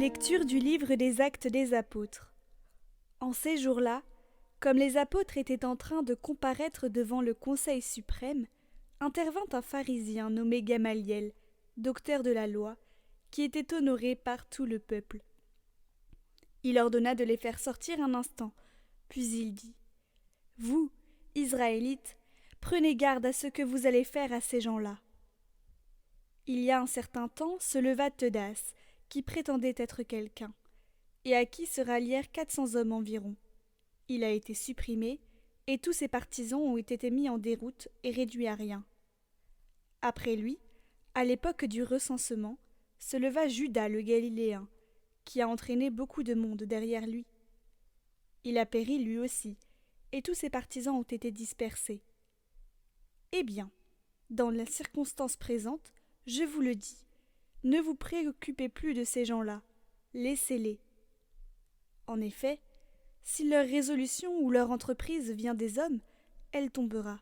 Lecture du livre des Actes des Apôtres. En ces jours-là, comme les apôtres étaient en train de comparaître devant le Conseil suprême, intervint un pharisien nommé Gamaliel, docteur de la loi, qui était honoré par tout le peuple. Il ordonna de les faire sortir un instant, puis il dit : « Vous, Israélites, prenez garde à ce que vous allez faire à ces gens-là. » Il y a un certain temps se leva Theudas, qui prétendait être quelqu'un, et à qui se rallièrent 400 hommes environ. Il a été supprimé, et tous ses partisans ont été mis en déroute et réduits à rien. Après lui, à l'époque du recensement, se leva Judas le Galiléen, qui a entraîné beaucoup de monde derrière lui. Il a péri lui aussi, et tous ses partisans ont été dispersés. Eh bien, dans la circonstance présente, je vous le dis, ne vous préoccupez plus de ces gens-là, laissez-les. En effet, si leur résolution ou leur entreprise vient des hommes, elle tombera.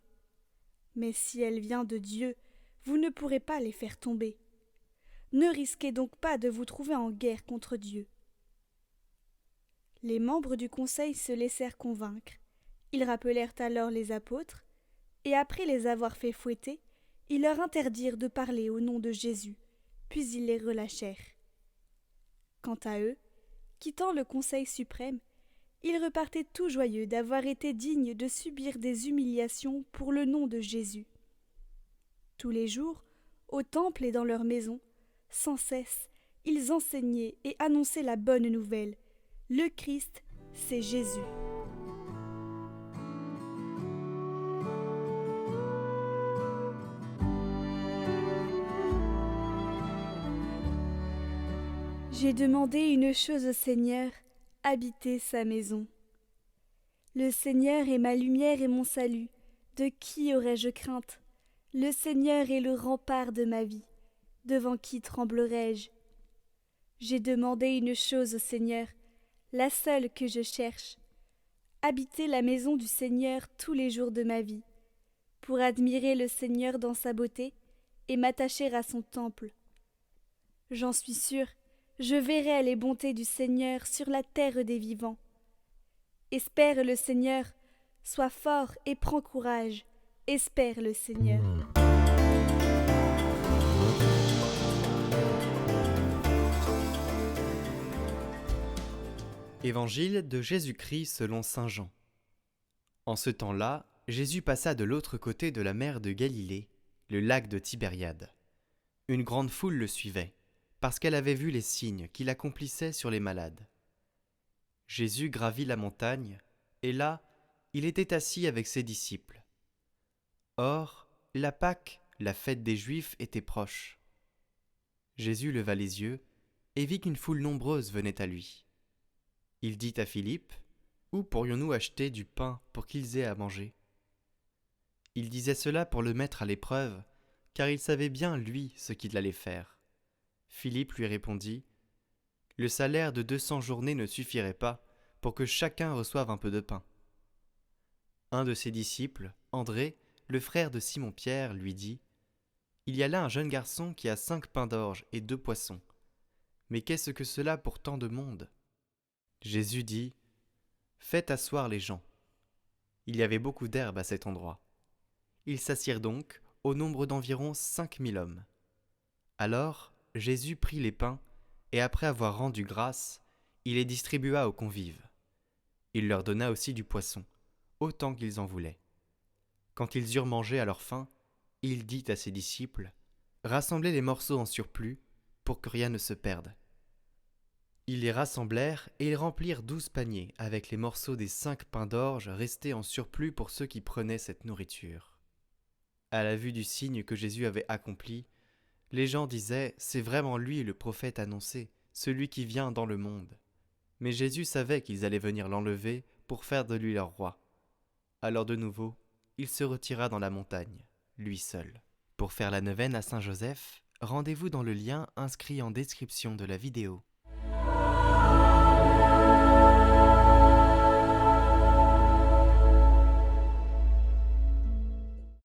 Mais si elle vient de Dieu, vous ne pourrez pas les faire tomber. Ne risquez donc pas de vous trouver en guerre contre Dieu. Les membres du conseil se laissèrent convaincre. Ils rappelèrent alors les apôtres, et après les avoir fait fouetter, ils leur interdirent de parler au nom de Jésus, puis ils les relâchèrent. Quant à eux, quittant le Conseil suprême, ils repartaient tout joyeux d'avoir été dignes de subir des humiliations pour le nom de Jésus. Tous les jours, au temple et dans leurs maisons, sans cesse, ils enseignaient et annonçaient la bonne nouvelle. Le Christ, c'est Jésus. J'ai demandé une chose au Seigneur, habiter sa maison. Le Seigneur est ma lumière et mon salut. De qui aurais-je crainte ? Le Seigneur est le rempart de ma vie. Devant qui tremblerais-je ? J'ai demandé une chose au Seigneur, la seule que je cherche. Habiter la maison du Seigneur tous les jours de ma vie, pour admirer le Seigneur dans sa beauté et m'attacher à son temple. J'en suis sûre, je verrai les bontés du Seigneur sur la terre des vivants. Espère le Seigneur, sois fort et prends courage. Espère le Seigneur. Évangile de Jésus-Christ selon saint Jean. En ce temps-là, Jésus passa de l'autre côté de la mer de Galilée, le lac de Tibériade. Une grande foule le suivait, parce qu'elle avait vu les signes qu'il accomplissait sur les malades. Jésus gravit la montagne, et là, il était assis avec ses disciples. Or, la Pâque, la fête des Juifs, était proche. Jésus leva les yeux et vit qu'une foule nombreuse venait à lui. Il dit à Philippe : « Où pourrions-nous acheter du pain pour qu'ils aient à manger ?» Il disait cela pour le mettre à l'épreuve, car il savait bien, lui, ce qu'il allait faire. Philippe lui répondit : « Le salaire de 200 journées ne suffirait pas pour que chacun reçoive un peu de pain. » Un de ses disciples, André, le frère de Simon-Pierre, lui dit : « Il y a là un jeune garçon qui a 5 pains d'orge et 2 poissons. Mais qu'est-ce que cela pour tant de monde ?» Jésus dit : « Faites asseoir les gens. » Il y avait beaucoup d'herbe à cet endroit. Ils s'assirent donc, au nombre d'environ 5000 hommes. Alors, Jésus prit les pains, et après avoir rendu grâce, il les distribua aux convives. Il leur donna aussi du poisson, autant qu'ils en voulaient. Quand ils eurent mangé à leur faim, il dit à ses disciples : « Rassemblez les morceaux en surplus, pour que rien ne se perde. » Ils les rassemblèrent et ils remplirent 12 paniers avec les morceaux des 5 pains d'orge restés en surplus pour ceux qui prenaient cette nourriture. À la vue du signe que Jésus avait accompli, les gens disaient : « C'est vraiment lui le prophète annoncé, celui qui vient dans le monde. » Mais Jésus savait qu'ils allaient venir l'enlever pour faire de lui leur roi. Alors de nouveau, il se retira dans la montagne, lui seul. Pour faire la neuvaine à Saint Joseph, rendez-vous dans le lien inscrit en description de la vidéo.